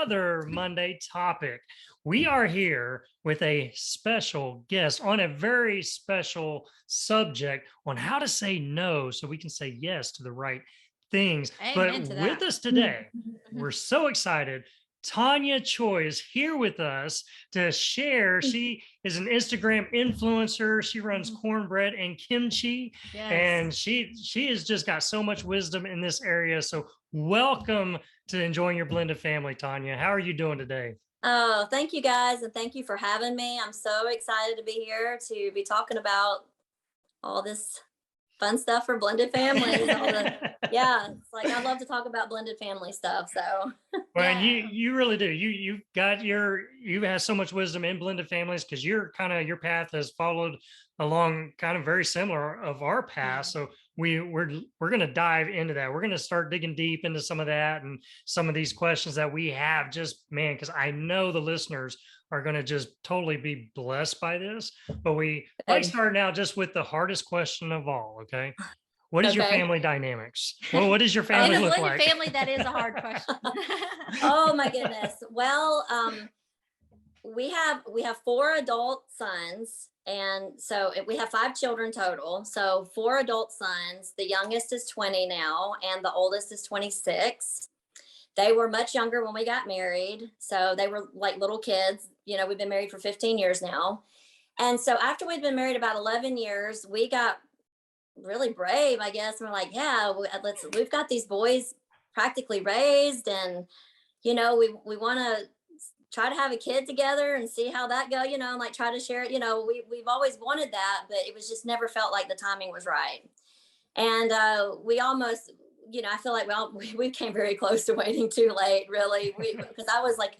another Monday topic. We are here with a special guest on a very special subject on how to say no so we can say yes to the right things. Amen But to with that. us today, we're so excited. Tanya Choi is here with us to share. She is an Instagram influencer. She runs cornbread and kimchi, Yes. and she has just got so much wisdom in this area. So welcome to Enjoying Your Blended Family, Tanya. How are you doing today? Oh, thank you guys, and thank you for having me. I'm so excited to be here to be talking about all this fun stuff for blended families. Yeah, it's like I love to talk about blended family stuff. So Well, Yeah. and you really do. You have so much wisdom in blended families because your path has followed along kind of very similar of our path. So we're going to dive into that. We're going to start digging deep into some of that and some of these questions that we have. Just man, because I know the listeners are going to just totally be blessed by this. But we like start now just with the hardest question of all. Okay. What is your Okay. family dynamics? Well, what does your In family a look blended like? family, that is a hard question. oh my goodness. Well, we have four adult sons, and so we have five children total. So four adult sons. The youngest is 20 now, and the oldest is 26. They were much younger when we got married, so they were like little kids. We've been married for 15 years now. And so after we'd been married about 11 years, we got really brave, I guess. And we're like, yeah, we've got these boys practically raised, and we want to try to have a kid together and see how that go, and like try to share it. We've always wanted that, but it was just never felt like the timing was right. And we almost, I feel like we came very close to waiting too late, really. Because I was like,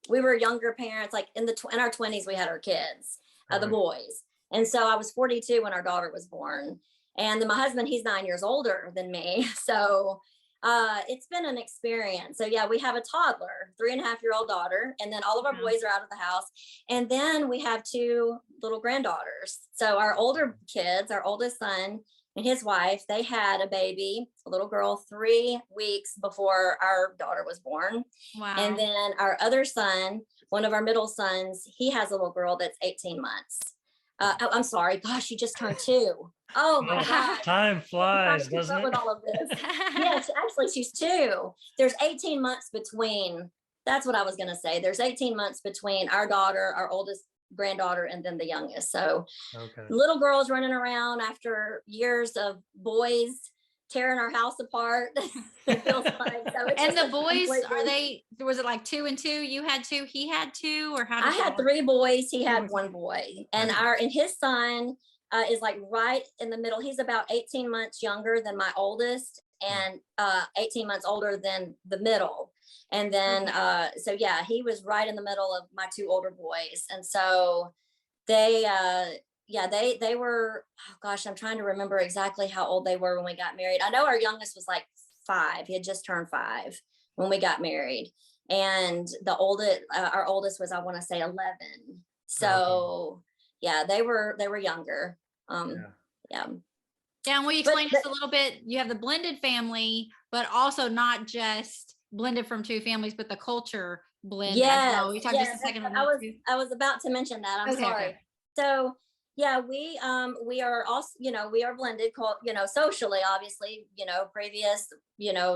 we were younger parents, like in our 20s, we had our kids, the boys. And so I was 42 when our daughter was born. And then my husband, he's 9 years older than me. So it's been an experience. So yeah, we have a toddler, 3.5-year-old daughter, and then all of our boys are out of the house. And then we have two little granddaughters. So our older kids, our oldest son and his wife, they had a baby, a little girl, 3 weeks before our daughter was born. Wow. And then our other son, one of our middle sons, he has a little girl that's 18 months. I'm sorry. Gosh, you just turned 2. Oh my God. Time flies, doesn't it? With all of this. Yes, actually, she's 2. There's 18 months between. That's what I was going to say. There's 18 months between our daughter, our oldest granddaughter, and then the youngest. So little girls running around after years of boys tearing our house apart. It feels like. So and the boys, was it like 2 and 2? You had 2, he had 2, or how? I had 3 boys, he had 1 boy. And his son is like right in the middle. He's about 18 months younger than my oldest, and 18 months older than the middle. And then so yeah, he was right in the middle of my 2 older boys. And so they they were, oh gosh, I'm trying to remember exactly how old they were when we got married. I know our youngest was like 5. He had just turned 5 when we got married. And the oldest, our oldest was, I want to say 11. So yeah, they were younger. Yeah. Dan, will you explain us a little bit? You have the blended family, but also not just blended from 2 families, but the culture blend. Yeah. We talked just a second about I was about to mention that. I'm sorry. Okay. So yeah, we are also, we are blended, socially, obviously, previous,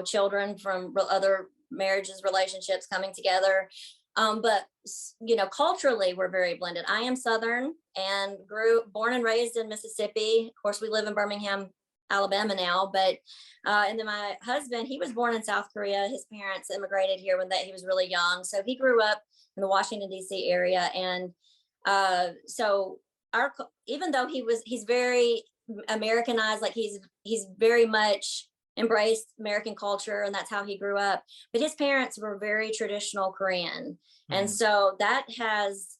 children from other marriages, relationships coming together. But culturally, we're very blended. I am Southern and born and raised in Mississippi. Of course, we live in Birmingham, Alabama now, but and then my husband, he was born in South Korea. His parents immigrated here when he was really young. So he grew up in the Washington, D.C. area. And so even though he's very Americanized, like he's very much embraced American culture, and that's how he grew up. But his parents were very traditional Korean. And so that has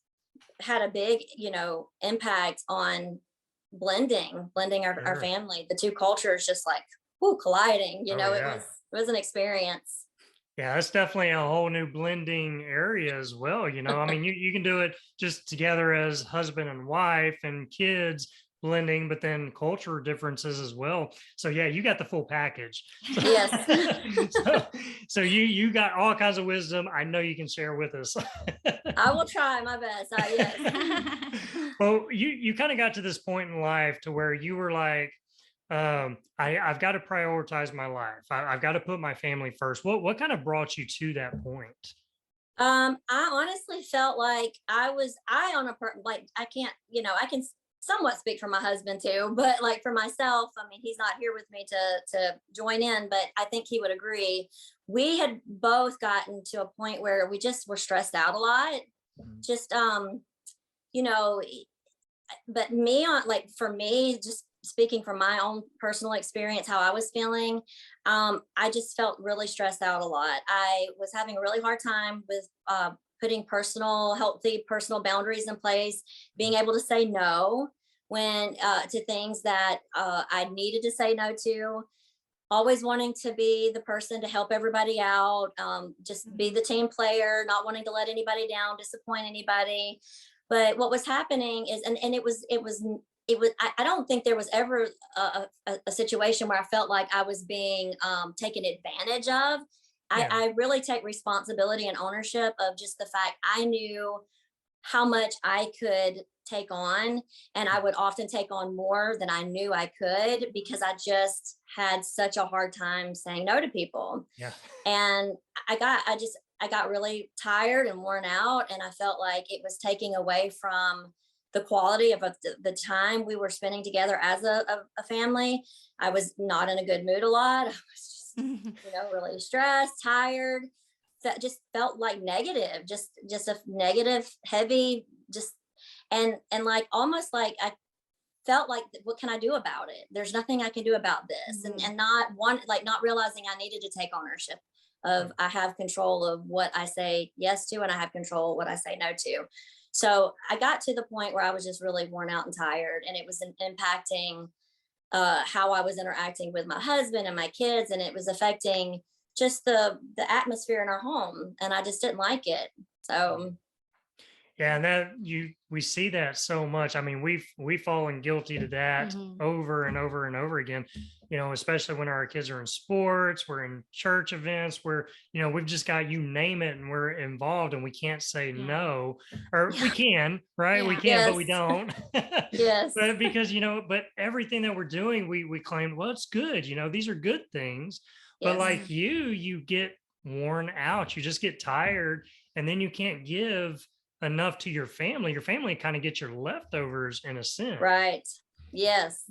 had a big, impact on blending our family. The 2 cultures just like colliding, it was an experience. Yeah, that's definitely a whole new blending area as well. I mean, you can do it just together as husband and wife and kids, blending, but then culture differences as well. So yeah, you got the full package. So, Yes. so you got all kinds of wisdom. I know you can share with us. I will try my best. Yes. Well, you kind of got to this point in life to where you were like, I've got to prioritize my life. I've got to put my family first. What kind of brought you to that point? I honestly felt like I on a like I can't, I can somewhat speak for my husband too, but like for myself, I mean, he's not here with me to join in, but I think he would agree. We had both gotten to a point where we just were stressed out a lot. Just you know, but me on like for me, just speaking from my own personal experience, how I was feeling, I just felt really stressed out a lot. I was having a really hard time with putting healthy personal boundaries in place, being able to say no when to things that I needed to say no to, always wanting to be the person to help everybody out, just be the team player, not wanting to let anybody down, disappoint anybody. But what was happening is, and I don't think there was ever a situation where I felt like I was being taken advantage of. Yeah. I really take responsibility and ownership of just the fact I knew how much I could take on. And I would often take on more than I knew I could because I just had such a hard time saying no to people. Yeah. And I got really tired and worn out. And I felt like it was taking away from the quality of the time we were spending together as a family. I was not in a good mood a lot. I was just, really stressed, tired. That just felt like negative, just a negative, heavy, just and like almost like I felt like what can I do about it? There's nothing I can do about this. And not realizing I needed to take ownership of I have control of what I say yes to and I have control of what I say no to. So I got to the point where I was just really worn out and tired, and it was impacting how I was interacting with my husband and my kids, and it was affecting just the atmosphere in our home, and I just didn't like it. So Yeah, and that we see that so much. I mean, we've fallen guilty to that Mhm. over and over and over again. Especially when our kids are in sports, we're in church events, where we've just got you name it, and we're involved, and we can't say Yeah. no, or we Yeah. can, right? We Yeah. can, but we yes, don't. yes, But because but everything that we're doing, we claim, well, it's good. These are good things. But yes, like you get worn out. You just get tired, and then you can't give enough to your family. Your family kind of gets your leftovers in a sense. right, yes,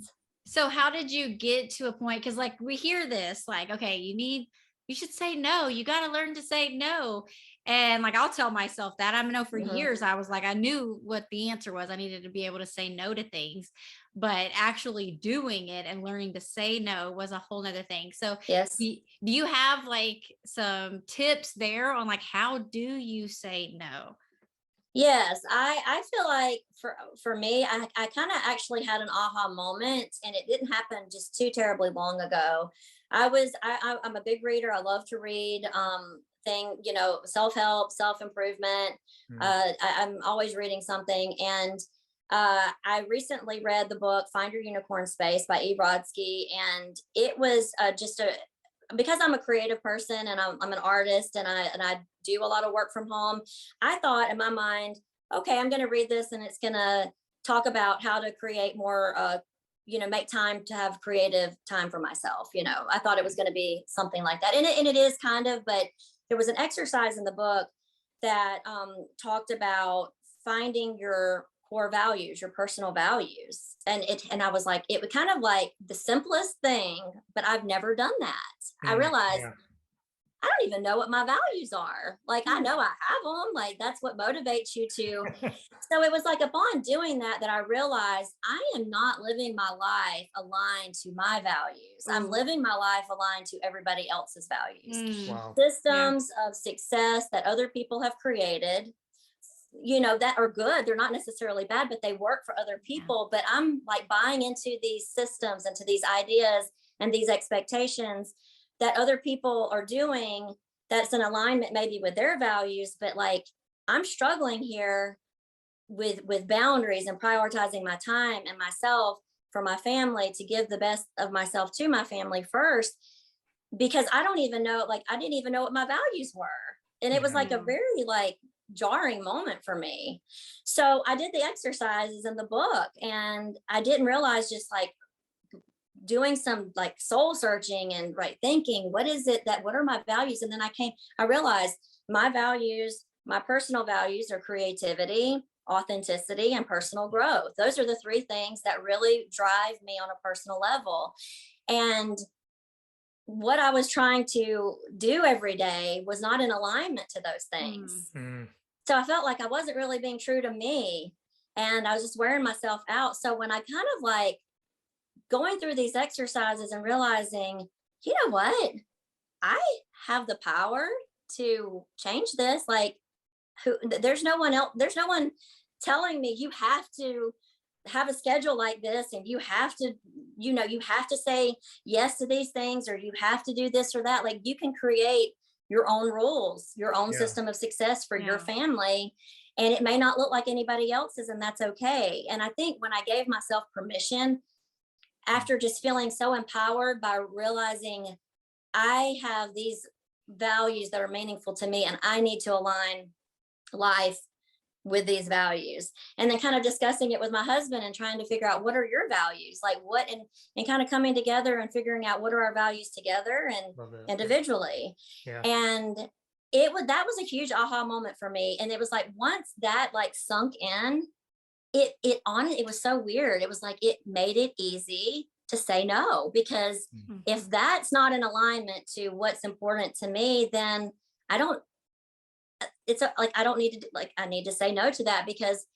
So how did you get to a point? Because like we hear this, like, okay, you should say no. You got to learn to say no. And like I'll tell myself that. I know for mhm, years I was like, I knew what the answer was. I needed to be able to say no to things, but actually doing it and learning to say no was a whole nother thing. So yes. do you have like some tips there on like how do you say no? Yes, I feel like for me, I kind of actually had an aha moment, and it didn't happen just too terribly long ago. I'm a big reader. I love to read self help, self improvement. Mm. I'm always reading something, and I recently read the book "Find Your Unicorn Space" by E. And it was just a because I'm a creative person, and I'm an artist, and I do a lot of work from home. I thought in my mind, okay, I'm going to read this, and it's going to talk about how to create more, make time to have creative time for myself. I thought it was going to be something like that, and it is kind of. But there was an exercise in the book that talked about finding your core values, your personal values. And I was like, it was kind of like the simplest thing, but I've never done that. I realized Yeah. I don't even know what my values are. Like, I Hmm. know I have them. Like, that's what motivates you to. So it was like upon doing that I realized I am not living my life aligned to my values. I'm Ooh. living my life aligned to everybody else's values. Mm. Wow. Yeah. Systems of success that other people have created, that are good. They're not necessarily bad, but they work for other Yeah. people. But I'm like buying into these systems, into these ideas and these expectations that other people are doing that's in alignment maybe with their values. But like I'm struggling here with boundaries and prioritizing my time and myself. for my family, to give the best of myself to my family first, because I don't even know, like, I didn't even know what my values were. And it was Yeah. like a very like jarring moment for me. So I did the exercises in the book, and I didn't realize, just like doing some like soul searching and right thinking, what is it that, what are my values? And then I realized my values, my personal values are creativity, authenticity, and personal growth. Those are the three things that really drive me on a personal level. And what I was trying to do every day was not in alignment to those things. Mm. So I felt like I wasn't really being true to me, and I was just wearing myself out. So when I kind of like going through these exercises and realizing, you know what, I have the power to change this. Like, there's no one else, there's no one telling me you have to have a schedule like this, and you have to, you have to say yes to these things, or you have to do this or that. Like, you can create your own rules, your own Yeah. system of success for your Yeah. family, and it may not look like anybody else's, and that's okay. And I think when I gave myself permission, after just feeling so empowered by realizing I have these values that are meaningful to me, and I need to align life with these values, and then kind of discussing it with my husband and trying to figure out, what are your values, like what, and kind of coming together and figuring out what are our values together and Love it. individually. Yeah. And that was a huge aha moment for me. And it was like, once that like sunk in, it was so weird. It was like, it made it easy to say no, because if that's not in alignment to what's important to me, then I don't, like, I don't need to, like, I need to say no to that, because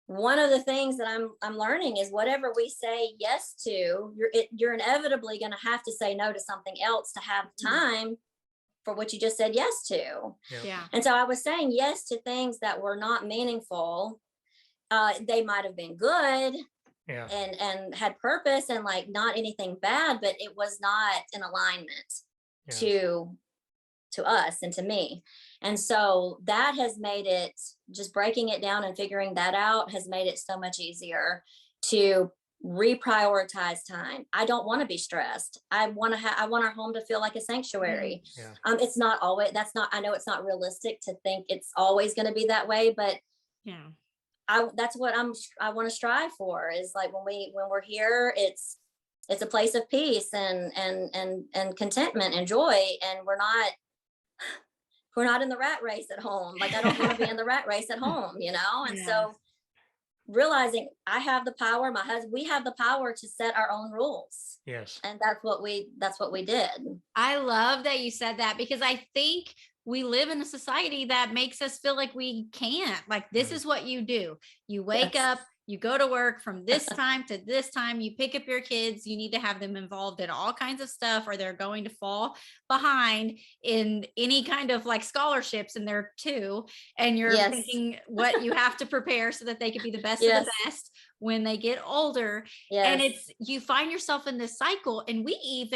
one of the things that I'm learning is, whatever we say yes to, you're inevitably going to have to say no to something else to have time for what you just said yes to. Yeah. And so I was saying yes to things that were not meaningful. They might have been good, Yeah. and had purpose, and like not anything bad, but it was not in alignment Yeah. to us and to me. And so that has made it, just breaking it down and figuring that out, has made it so much easier to reprioritize time. I don't want to be stressed. I want our home to feel like a sanctuary. Yeah. It's not always, I know it's not realistic to think it's always going to be that way, but Yeah. that's what I want to strive for, is like, when we're here, it's a place of peace and contentment and joy. And we're not in the rat race at home. Like, I don't want to be in the rat race at home, And Yeah. so realizing I have the power, my husband, we have the power to set our own rules. Yes. And that's what we did. I love that you said that, because I think we live in a society that makes us feel like we can't. Like, this is what you do. You wake Yes. up, you go to work from this time to this time, you pick up your kids, you need to have them involved in all kinds of stuff, or they're going to fall behind in any kind of like scholarships in there too. And you're Yes. thinking what you have to prepare so that they could be the best of Yes. the best when they get older. Yes. And you find yourself in this cycle. And we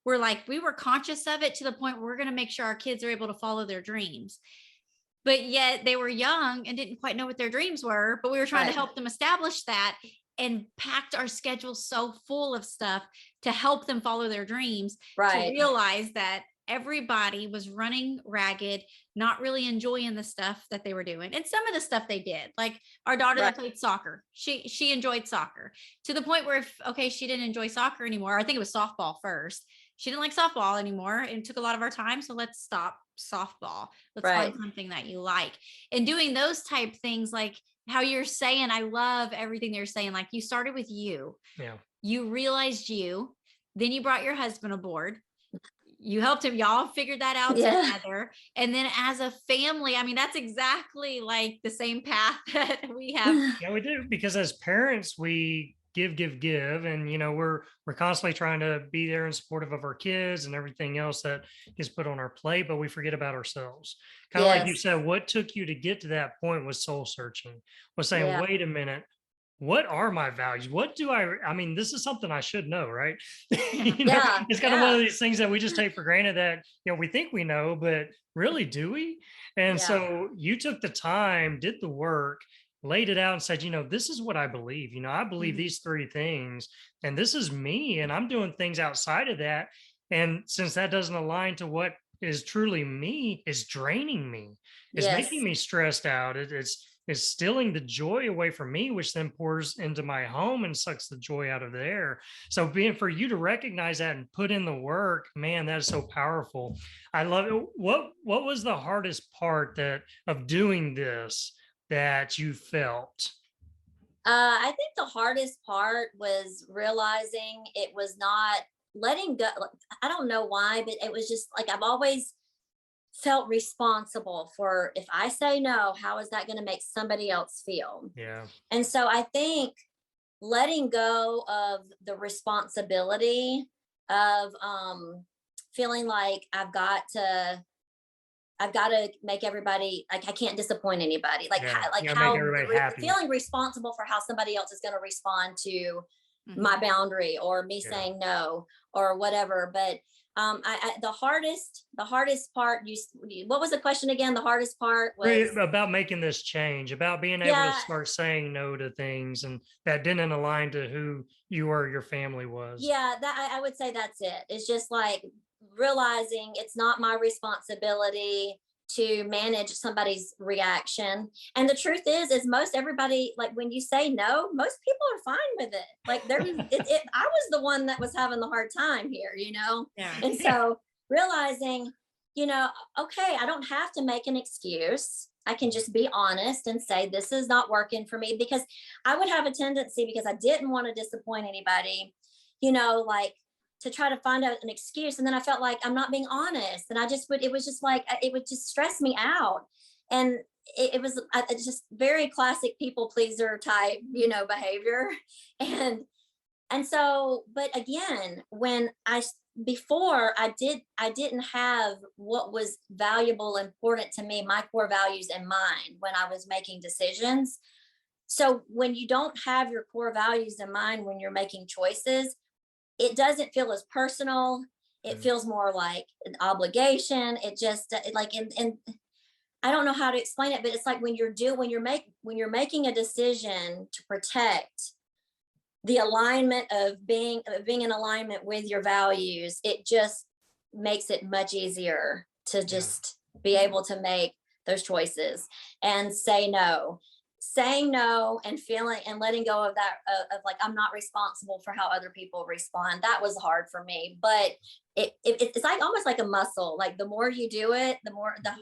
were conscious of it to the point where we're going to make sure our kids are able to follow their dreams. But yet they were young and didn't quite know what their dreams were, but we were trying to help them establish that, and packed our schedule so full of stuff to help them follow their dreams, to realize that everybody was running ragged, not really enjoying the stuff that they were doing. And some of the stuff they did, like our daughter that played soccer, she enjoyed soccer to the point where she didn't enjoy soccer anymore. I think it was softball first. She didn't like softball anymore and took a lot of our time. So let's stop softball. Let's find something that you like. And doing those type things, like how you're saying, I love everything they're saying. Like, you started with you. Yeah. You realized you, then you brought your husband aboard. You helped him. Y'all figured that out together. And then as a family, I mean, that's exactly like the same path that we have. Yeah, we do. Because as parents, we give, and we're constantly trying to be there and supportive of our kids and everything else that is put on our plate, but we forget about ourselves. Kind of like you said, what took you to get to that point was soul searching, was saying, wait a minute, what are my values? What do I mean, this is something I should know, right? It's kind of one of these things that we just take for granted that, we think we know, but really, do we? And so you took the time, did the work, laid it out and said, this is what I believe. I believe Mhm. these three things, and this is me, and I'm doing things outside of that. And since that doesn't align to what is truly me, is draining me, is making Yes. me stressed out. It's stealing the joy away from me, which then pours into my home and sucks the joy out of there. So being for you to recognize that and put in the work, man, that is so powerful. I love it. What was the hardest part that of doing this that you felt? I think the hardest part was realizing it was not letting go. Like, I don't know why, but it was just like I've always felt responsible for, if I say no, how is that going to make somebody else feel? Yeah. And so I think letting go of the responsibility of feeling like I've got to make everybody, like I can't disappoint anybody. Like Yeah. like You gotta make how everybody happy. feeling responsible for how somebody else is going to respond to my Mhm. boundary or me Yeah. saying no or whatever. But the hardest part, what was the question again? The hardest part Really was, about making this change, about being able to yeah, start saying no to things and that didn't align to who you or your family was. yeah, that I would say that's it. It's just like realizing it's not my responsibility to manage somebody's reaction. And the truth is most everybody, like when you say no, most people are fine with it. Like I was the one that was having the hard time here. Yeah. And Yeah. so realizing, you know, okay, I don't have to make an excuse. I can just be honest and say this is not working for me, because I would have a tendency, because I didn't want to disappoint anybody, like to try to find out an excuse. And then I felt like I'm not being honest. And it was just like, it would just stress me out. And it was it's just very classic people pleaser type, behavior. And, but again, before I didn't have what was valuable, important to me, my core values in mind when I was making decisions. So when you don't have your core values in mind when you're making choices, it doesn't feel as personal. It Mm. feels more like an obligation. It just like and I don't know how to explain it, but it's like when you're making a decision to protect the alignment of being in alignment with your values, it just makes it much easier to Yeah. just be able to make those choices and say no. Saying no and feeling and letting go of that, of like I'm not responsible for how other people respond. That was hard for me, but it's like almost like a muscle. Like the more you do it, the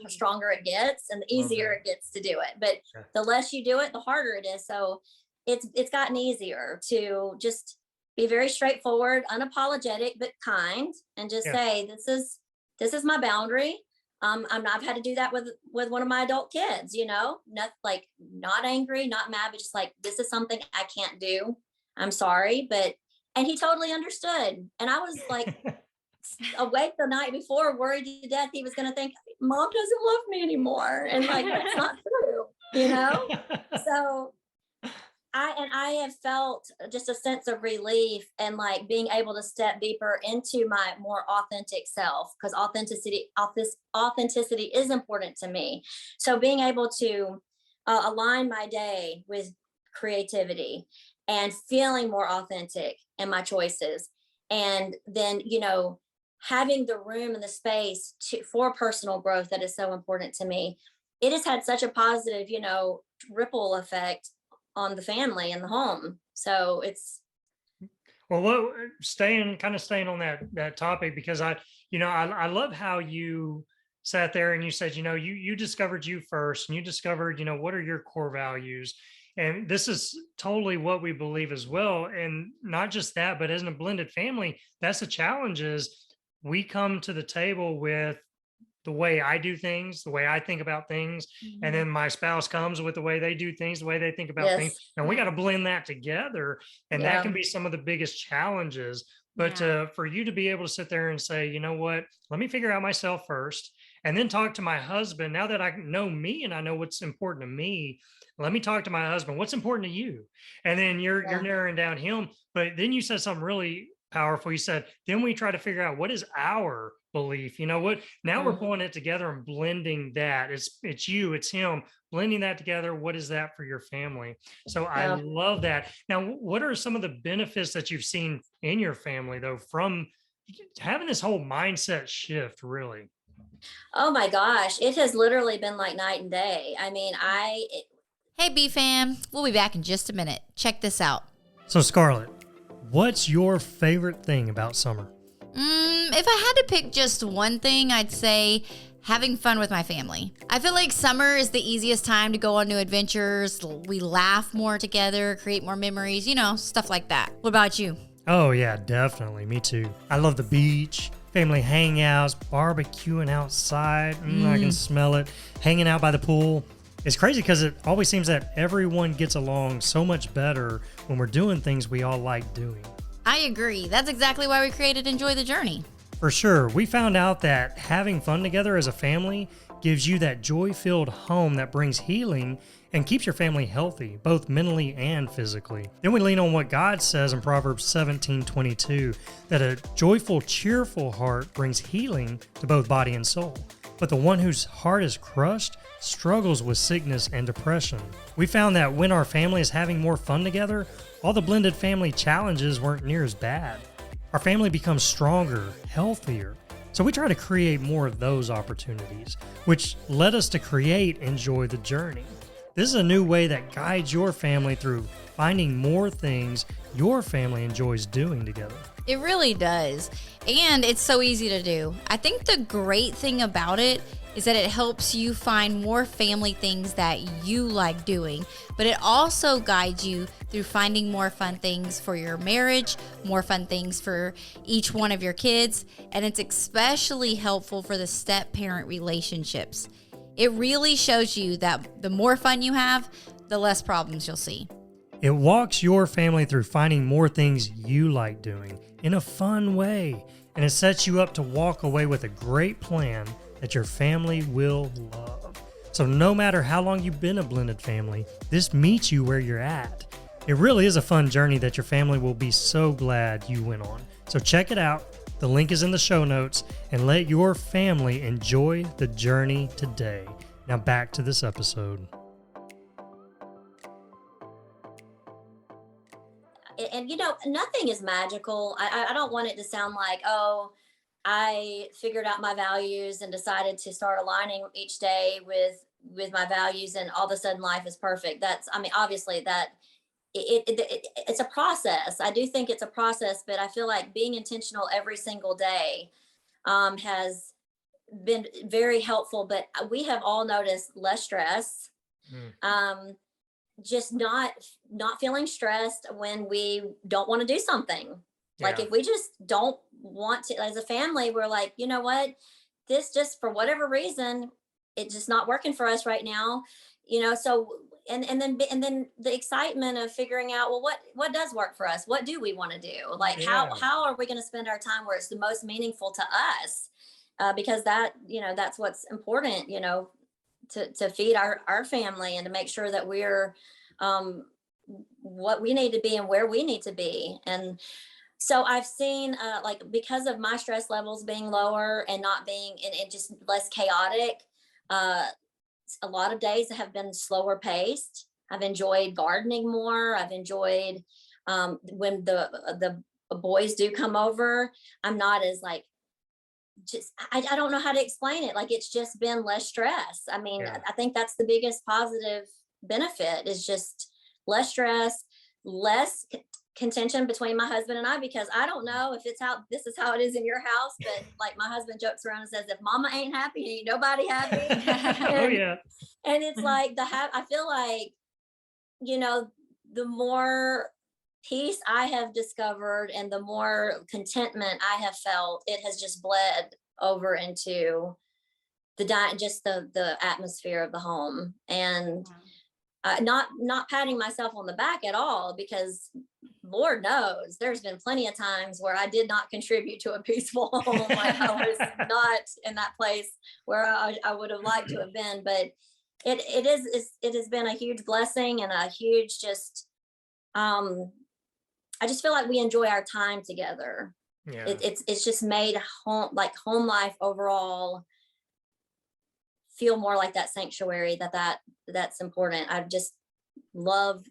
stronger it gets and the Love easier that. it gets to do it. But Yeah. the less you do it, the harder it is. So it's gotten easier to just be very straightforward, unapologetic, but kind, and just Yeah. say this is my boundary. I've had to do that with one of my adult kids, not like not angry, not mad, but just like this is something I can't do. I'm sorry, and he totally understood. And I was like awake the night before, worried to death he was going to think mom doesn't love me anymore, and like that's not true. So I have felt just a sense of relief and like being able to step deeper into my more authentic self, because authenticity is important to me. So being able to align my day with creativity and feeling more authentic in my choices, and then having the room and the space for personal growth that is so important to me. It has had such a positive, ripple effect on the family and the home. So it's Well, staying on that topic, because I love how you sat there and you said, you discovered you first, and you discovered, what are your core values. And this is totally what we believe as well. And not just that, but as in a blended family, that's the challenge is we come to the table with the way I do things, the way I think about things. And Mhm. then my spouse comes with the way they do things, the way they think about things. yes, And we got to blend that together. And that yeah, can be some of the biggest challenges. But Yeah. for you to be able to sit there and say, you know what, let me figure out myself first and then talk to my husband. Now that I know me and I know what's important to me, let me talk to my husband. What's important to you? And then you're yeah, narrowing down him. But then you said something really powerful. You said, then we try to figure out what is our belief. You know what? Now we're Mhm. pulling it together and blending that. It's you, it's him, blending that together. What is that for your family? So I Yeah. love that. Now, what are some of the benefits that you've seen in your family though from having this whole mindset shift, really? Oh my gosh, it has literally been like night and day. I mean, Hey, B fam, we'll be back in just a minute. Check this out. So, Scarlett, what's your favorite thing about summer? If I had to pick just one thing, I'd say having fun with my family. I feel like summer is the easiest time to go on new adventures. We laugh more together, create more memories, stuff like that. What about you? Oh, yeah, definitely. Me too. I love the beach, family hangouts, barbecuing outside. I can smell it. Hanging out by the pool. It's crazy because it always seems that everyone gets along so much better when we're doing things we all like doing. I agree. That's exactly why we created Enjoy the Journey. For sure. We found out that having fun together as a family gives you that joy-filled home that brings healing and keeps your family healthy, both mentally and physically. Then we lean on what God says in Proverbs 17:22, that a joyful, cheerful heart brings healing to both body and soul. But the one whose heart is crushed struggles with sickness and depression. We found that when our family is having more fun together, all the blended family challenges weren't near as bad. Our family becomes stronger, healthier. So we try to create more of those opportunities, which led us to create Enjoy the Journey. This is a new way that guides your family through finding more things your family enjoys doing together. It really does. And it's so easy to do. I think the great thing about it is that it helps you find more family things that you like doing, but it also guides you through finding more fun things for your marriage, more fun things for each one of your kids, and it's especially helpful for the step-parent relationships. It really shows you that the more fun you have, the less problems you'll see. It walks your family through finding more things you like doing in a fun way, and it sets you up to walk away with a great plan that your family will love. So no matter how long you've been a blended family, this meets you where you're at. It really is a fun journey that your family will be so glad you went on. So check it out. The link is in the show notes, and let your family enjoy the journey today. Now back to this episode. and nothing is magical. I don't want it to sound like, oh, I figured out my values and decided to start aligning each day with my values, and all of a sudden life is perfect. That's, I mean, obviously that it's a process. I do think it's a process, but I feel like being intentional every single day has been very helpful. But we have all noticed less stress. Um, just not feeling stressed when we don't want to do something. Like Yeah. if we just don't want to, as a family, we're like, you know what, this just for whatever reason, it's just not working for us right now. So and then the excitement of figuring out, well, what does work for us? What do we want to do? Like Yeah. how are we going to spend our time where it's the most meaningful to us? Because that's what's important, to feed our family and to make sure that we're um, what we need to be and where we need to be. And so I've seen like because of my stress levels being lower and not being and just less chaotic, uh, a lot of days have been slower paced. I've enjoyed gardening more. I've enjoyed when the boys do come over. I'm not as like just I don't know how to explain it. Like it's just been less stress. I mean, Yeah. I think that's the biggest positive benefit is just less stress, less contention between my husband and I, because I don't know if it's how this is how it is in your house, but like my husband jokes around and says, if mama ain't happy, ain't nobody happy. Oh, and yeah. and it's like I feel like, the more peace I have discovered and the more contentment I have felt, it has just bled over into just the atmosphere of the home. And not patting myself on the back at all, because Lord knows there's been plenty of times where I did not contribute to a peaceful home. Like I was not in that place where I would have liked to have been. But it has been a huge blessing and a huge just I just feel like we enjoy our time together. Yeah. It's just made home life overall feel more like that sanctuary that's important. I just love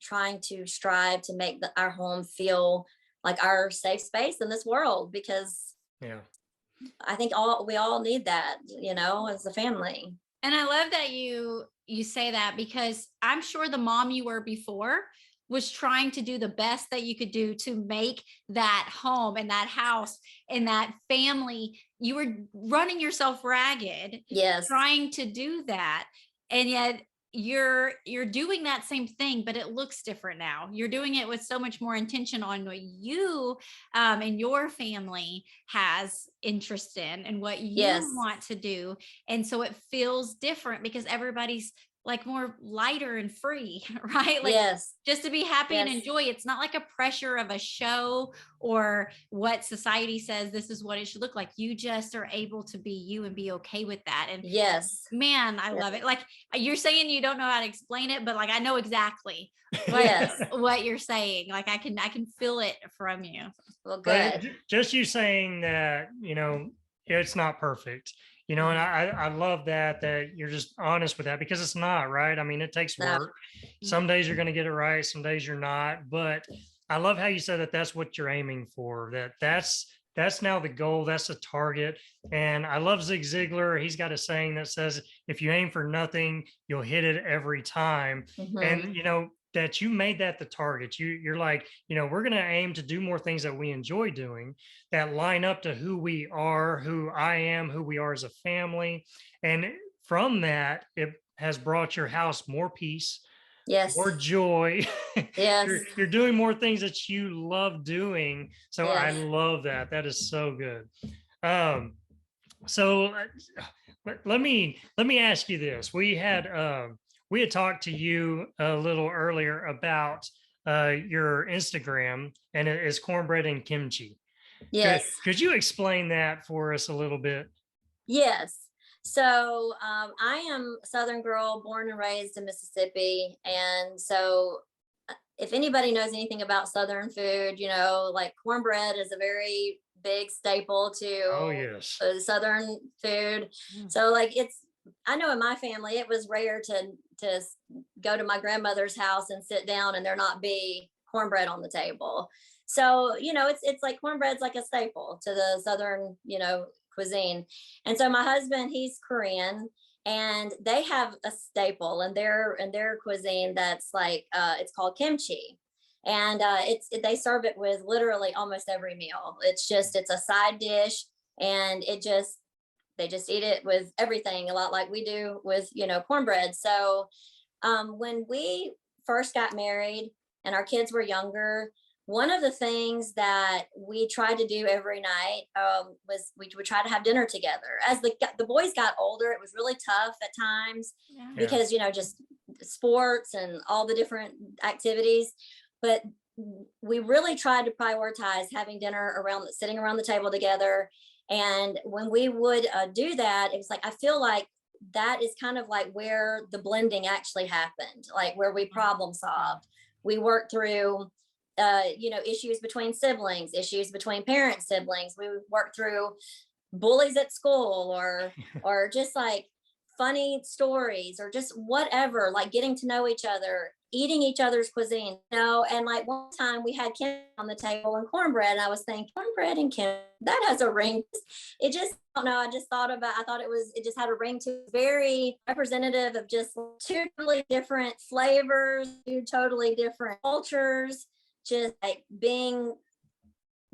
trying to strive to make our home feel like our safe space in this world, because Yeah. I think we all need that, as a family. And I love that you say that, because I'm sure the mom you were before was trying to do the best that you could do to make that home and that house and that family. You were running yourself ragged Yes. trying to do that. And yet you're doing that same thing, but it looks different now. You're doing it with so much more intention on what you and your family has interest in and what you Yes. want to do. And so it feels different because everybody's like more lighter and free, right? Like Yes. just to be happy and Yes. enjoy. It's not like a pressure of a show or what society says this is what it should look like. You just are able to be you and be okay with that. And Yes. man, I Yes. love it. Like you're saying you don't know how to explain it, but like I know exactly Yes. what you're saying. Like I can feel it from you. Well, But good. just you saying that, it's not perfect, and I love that you're just honest with that, because it's not, right. I mean, it takes No. work. Some days you're going to get it right, some days you're not. But I love how you said that that's what you're aiming for, that's now the goal, that's the target. And I love Zig Ziglar. He's got a saying that says, if you aim for nothing, you'll hit it every time. Mhm. And that you made that the target. You're like, we're going to aim to do more things that we enjoy doing, that line up to who we are, who I am, who we are as a family. And from that, it has brought your house more peace, Yes. more joy. Yes. You're doing more things that you love doing. So I Yes. love that. That is so good. So let me ask you this. We had talked to you a little earlier about your Instagram, and it is cornbread and kimchi. Could, Yes. could you explain that for us a little bit? Yes. So I am a Southern girl, born and raised in Mississippi. And so if anybody knows anything about Southern food, like cornbread is a very big staple Oh, to yes. Southern food. Mm. So like I know in my family, it was rare to go to my grandmother's house and sit down and there not be cornbread on the table. So, it's like cornbread's like a staple to the Southern, cuisine. And so my husband, he's Korean, and they have a staple in their cuisine that's like it's called kimchi. And they serve it with literally almost every meal. It's a side dish, and they just eat it with everything, a lot like we do with cornbread. So when we first got married and our kids were younger, one of the things that we tried to do every night was we would try to have dinner together. As the boys got older, it was really tough at times Yeah. because just sports and all the different activities. But we really tried to prioritize having dinner sitting around the table together. And when we would do that, it was like I feel like that is kind of like where the blending actually happened, like where we problem solved. We worked through issues between siblings, issues between siblings. We would work through bullies at school, or just like funny stories, or just whatever, like getting to know each other, eating each other's cuisine, and like one time we had kimchi on the table and cornbread, and I was thinking cornbread and kimchi, that has a ring. It just, I don't know, I thought it just had a ring to it, very representative of just two totally different flavors, two totally different cultures, just like being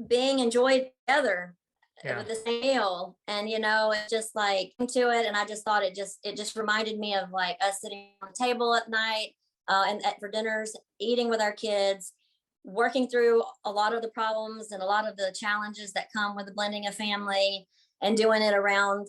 enjoyed together. Yeah. With the same meal. And it's just like into it, and I just thought it just reminded me of like us sitting on the table at night for dinners, eating with our kids, working through a lot of the problems and a lot of the challenges that come with the blending of family, and doing it around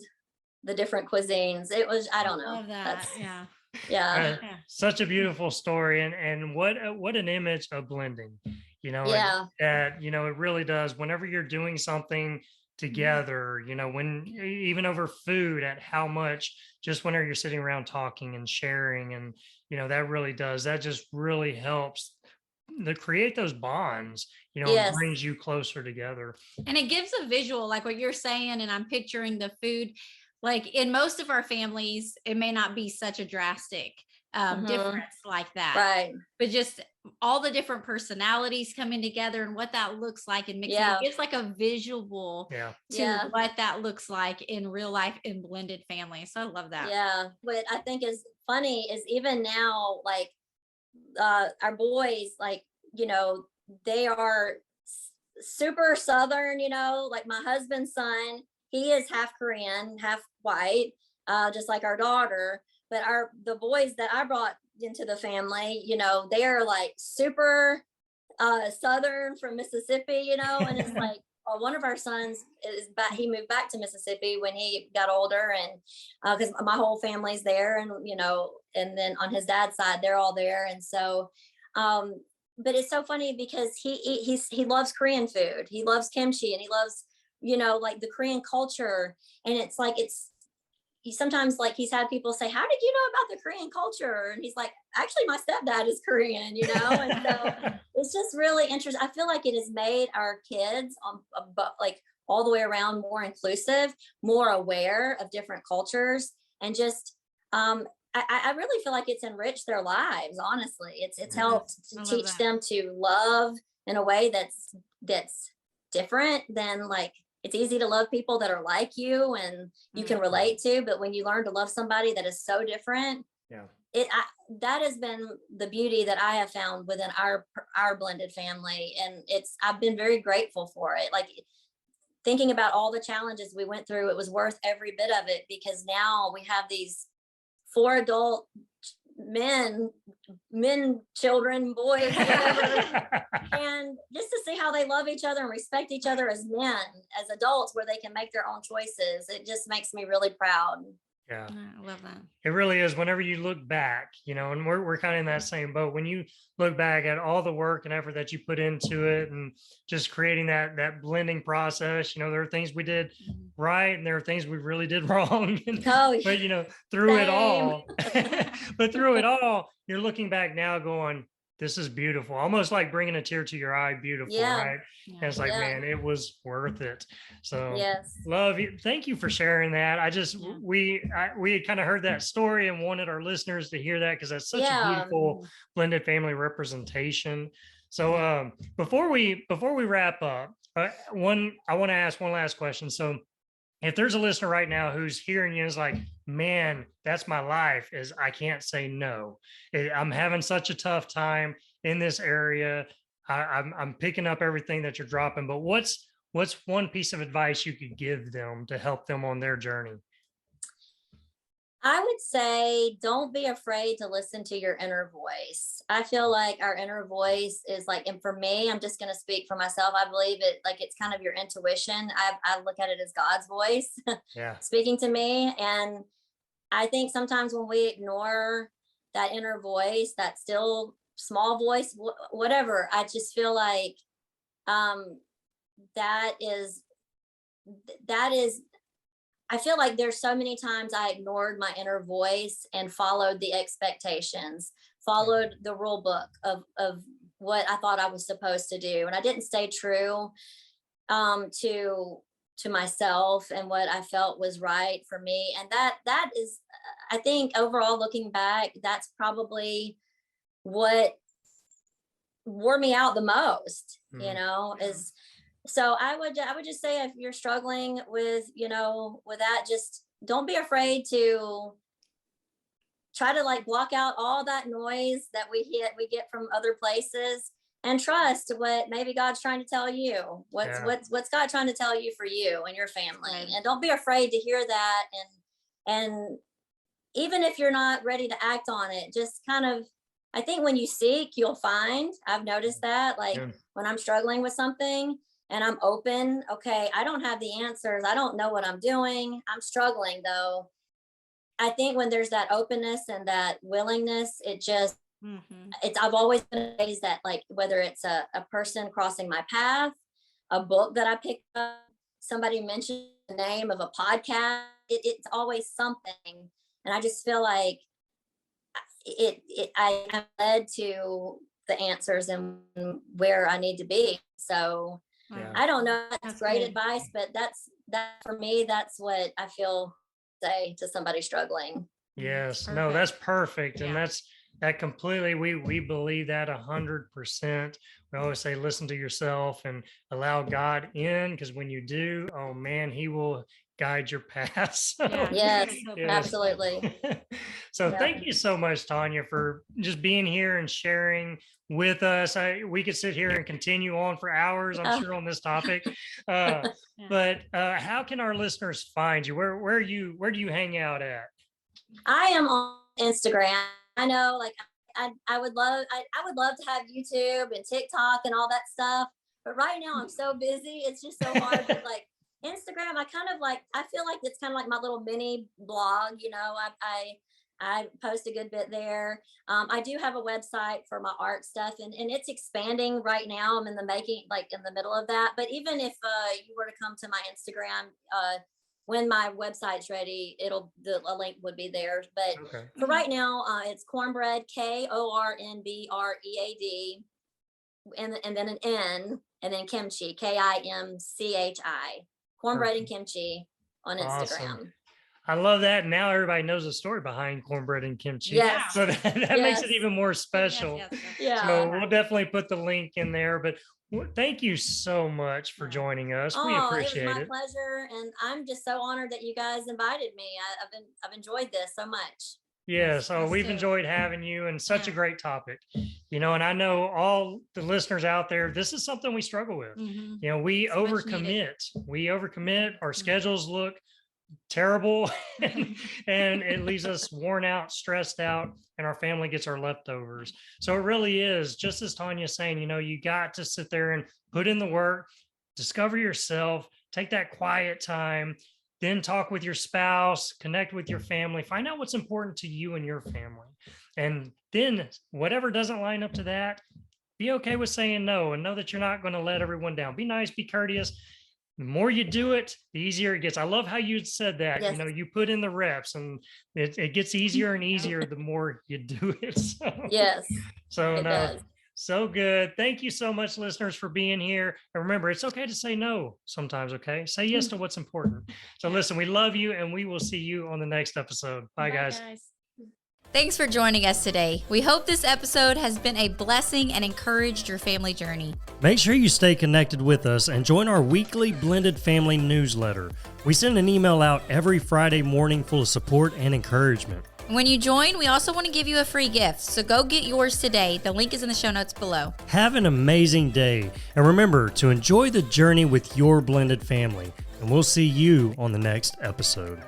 the different cuisines. It was, I don't know. Love that. Yeah. Yeah. Such a beautiful story, and what an image of blending. Yeah. It really does. Whenever you're doing something together, when even over food, at how much just whenever you're sitting around talking and sharing, and that really does, that just really helps create those bonds, and Yes. brings you closer together. And it gives a visual, like what you're saying, and I'm picturing the food. Like in most of our families, it may not be such a drastic Mhm. difference like that, Right. but just all the different personalities coming together and what that looks like and mixing, Yeah. it gives like a visual Yeah. to Yeah. what that looks like in real life in blended families. So I love that. Yeah. What I think is funny is even now, like our boys, like, they are super Southern, like my husband's son, he is half Korean, half white, just like our daughter. But the boys that I brought into the family, they are like super Southern from Mississippi, and it's like, one of our sons is back. He moved back to Mississippi when he got older, and because my whole family's there, and and then on his dad's side, they're all there, and so, but it's so funny because he loves Korean food, he loves kimchi, and he loves like the Korean culture, and it's like he sometimes, like, he's had people say, "How did you know about the Korean culture?" And he's like, "Actually, my stepdad is Korean," and so it's just really interesting. I feel like it has made our kids, like all the way around, more inclusive, more aware of different cultures, and just I really feel like it's enriched their lives. Honestly, it's helped I to love teach that. them to love in a way that's different than, like, it's easy to love people that are like you and you can relate to, but when you learn to love somebody that is so different, Yeah. that has been the beauty that I have found within our blended family, and I've been very grateful for it. Like, thinking about all the challenges we went through, it was worth every bit of it, because now we have these 4 adult men, children, boys, whatever, and just to see how they love each other and respect each other as men, as adults, where they can make their own choices, it just makes me really proud. Yeah. I love that. It really is. Whenever you look back, and we're kind of in that same boat. When you look back at all the work and effort that you put into it, and just creating that blending process, there are things we did right, and there are things we really did wrong. Oh, But through it same. all, but through it all, you're looking back now, going, "This is beautiful." Almost like bringing a tear to your eye. Beautiful, Yeah. right? Yeah. And it's like, Yeah. man, it was worth it. So. Yes. Love you. Thank you for sharing that. I just Yeah. we had kind of heard that story and wanted our listeners to hear that, because that's such a Yeah. beautiful blended family representation. So before we wrap up, I want to ask one last question. So if there's a listener right now who's hearing you and is like, "Man, that's my life, is I can't say no. I'm having such a tough time in this area. I'm picking up everything that you're dropping, but what's one piece of advice you could give them to help them on their journey?" I would say, don't be afraid to listen to your inner voice. I feel like our inner voice is like, and for me, I'm just going to speak for myself. I believe it, like, it's kind of your intuition. I look at it as God's voice Yeah. speaking to me. And I think sometimes when we ignore that inner voice, that still small voice, whatever, I just feel like um, that is, that is I feel like there's so many times I ignored my inner voice and followed the expectations, followed the rule book of what I thought I was supposed to do, and I didn't stay true to myself and what I felt was right for me. And that is, I think, overall, looking back, that's probably what wore me out the most. Is so I would just say, if you're struggling with with that, just don't be afraid to try to, like, block out all that noise that we get from other places, and trust what maybe God's trying to tell you. Yeah. What's God trying to tell you for you and your family? Right. And don't be afraid to hear that, and even if you're not ready to act on it, just kind of, I think when you seek, you'll find. I've noticed that, like, Yeah. when I'm struggling with something and I'm open, okay, I don't have the answers. I don't know what I'm doing. I'm struggling though. I think when there's that openness and that willingness, I've always been amazed that, like, whether it's a person crossing my path, a book that I picked up, somebody mentioned the name of a podcast, it's always something. And I just feel like I'm led to the answers and where I need to be. So Yeah. I don't know. That's That's great good. advice, but that for me, that's what I feel say to somebody struggling. Yes, no, that's perfect. And Yeah. that completely, we believe that 100%. We always say, listen to yourself and allow God in, because when you do, oh man, he will guide your path. So, Yeah. Yes, Yes. absolutely. So Yeah. thank you so much, Tanya, for just being here and sharing with us. We could sit here and continue on for hours, I'm Oh. sure, on this topic. Uh, Yeah. but how can our listeners find you? Where do you hang out at? I am on Instagram. I know, like I would love I would love to have YouTube and TikTok and all that stuff, but right now I'm so busy. It's just so hard. But like Instagram, I feel like it's kind of like my little mini blog. You know, I post a good bit there. I do have a website for my art stuff, and it's expanding right now. I'm in the making, like in the middle of that. But even if you were to come to my Instagram, when my website's ready, a link would be there. But Okay. for right now, it's cornbread, KORNBREAD, and then an N, and then kimchi, KIMCHI, cornbread and kimchi on Instagram. Awesome. I love that. Now everybody knows the story behind cornbread and kimchi. Yes. So that makes it Yes. even more special. Yes, yes, yes. Yeah. So we'll definitely put the link in there. But thank you so much for joining us. We appreciate It was my it. pleasure, and I'm just so honored that you guys invited me. I've enjoyed this so much. Yeah, Yes, so us we've too. enjoyed having you, and such a Yeah. great topic. And I know all the listeners out there, this is something we struggle with. Mhm. We It's much overcommit. We overcommit. Our Mhm. schedules look terrible, and it leaves us worn out, stressed out, and our family gets our leftovers. So it really is, just as Tanya's saying, you got to sit there and put in the work, discover yourself, take that quiet time, then talk with your spouse, connect with your family, find out what's important to you and your family. And then whatever doesn't line up to that, be okay with saying no, and know that you're not going to let everyone down. Be nice, be courteous. The more you do it, the easier it gets. I love how you said that. Yes. You put in the reps, and it gets easier and easier the more you do it. Yes, So it no, does. so good. Thank you so much, listeners, for being here. And remember, it's okay to say no sometimes. Okay, say yes to what's important. So listen, we love you, and we will see you on the next episode. Bye guys. Thanks for joining us today. We hope this episode has been a blessing and encouraged your family journey. Make sure you stay connected with us and join our weekly Blended Family newsletter. We send an email out every Friday morning full of support and encouragement. When you join, we also want to give you a free gift, so go get yours today. The link is in the show notes below. Have an amazing day, and remember to enjoy the journey with your blended family, and we'll see you on the next episode.